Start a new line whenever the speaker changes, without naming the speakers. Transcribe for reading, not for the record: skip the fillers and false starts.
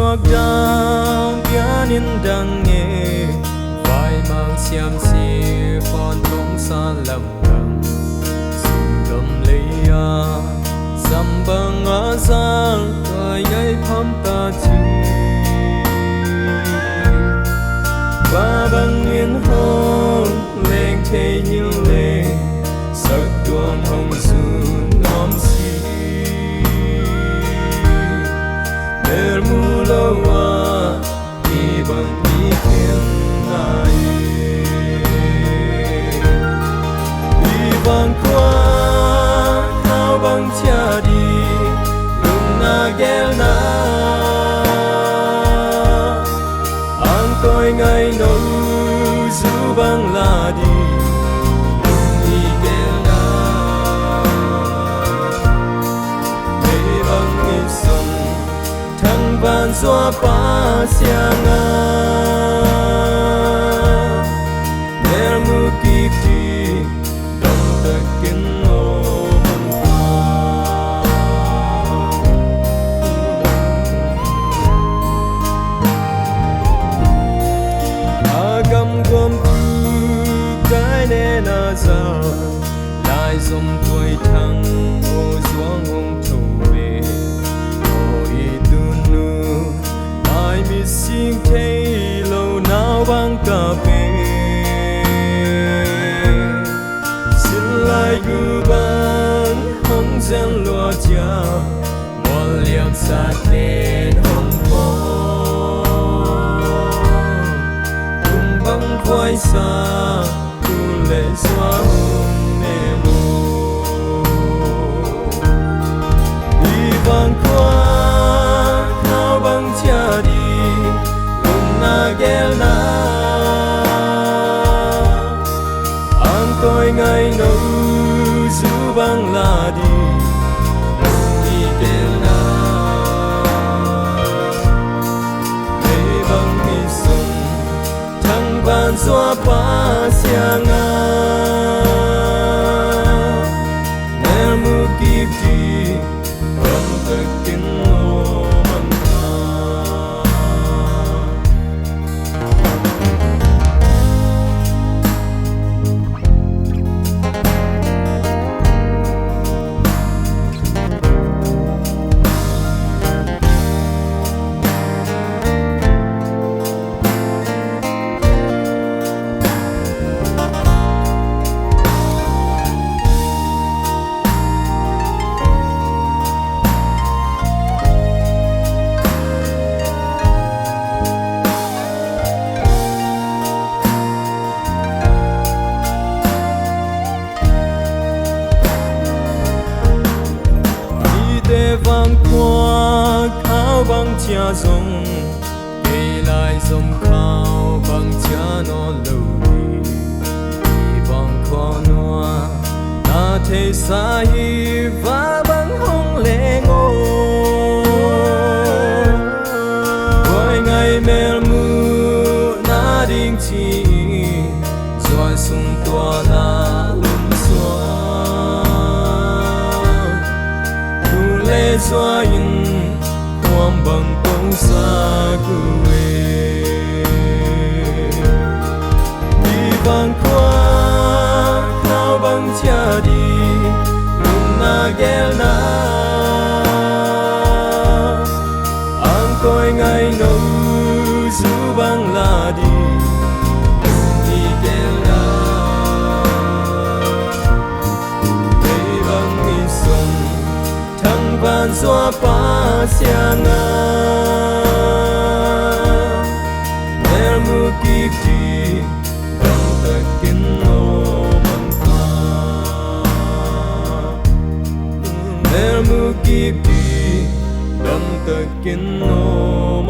suộc đau biến in đằng nghe vai mang xiêm xì phòn không xa lầm lầm đầm lấy à dầm bằng ngã giang cài ấy thắm ta chi và bằng yên hôn lên thế như lệ sắc tuồng hồng xuân ngom xì Mer mulawa ibang ikin ay ibang kwa kau bang tiadi lung nagel na ang koi ngay no zu bang ladi lung igel na ibang isong thăng van xóa pa xiang a nel mu kịp đi đông tất kinh ô mong ta gam gom tu cái nè na ra lại dùng tuổi thăng ô xuống hông thù về Sing thay lâu nào băng cà phê xin lại gu băng không gian lúa cha một liệp sát lên hồng phố cùng băng quay xa tu lệ xóa hùng nề mù đi vang qua khao băng cha đi gel na ang koi ngay no zu bang la di gel na me bang mi sung thăng van xóa pa xiang a nel mu kịp đi không tất kinh ô mang vang qua khao băng chia dùng kể lại dùng khao băng chia nó lâu đi vang qua noa ta thấy xa hi và băng hông lệ ngô quay ngày mel mu na đinh chi rồi sung tua na lum xóa lệ xóa in quam bằng công xa quê đi vang qua khao băng cha đi lung na gel na ang koi ngay no zu bang la đi gel na me bang mi sung thăng van xóa pa xiang a nel mu kịp đi đông tất kinh ô mang nel mu kịp đi đông tất kinh ô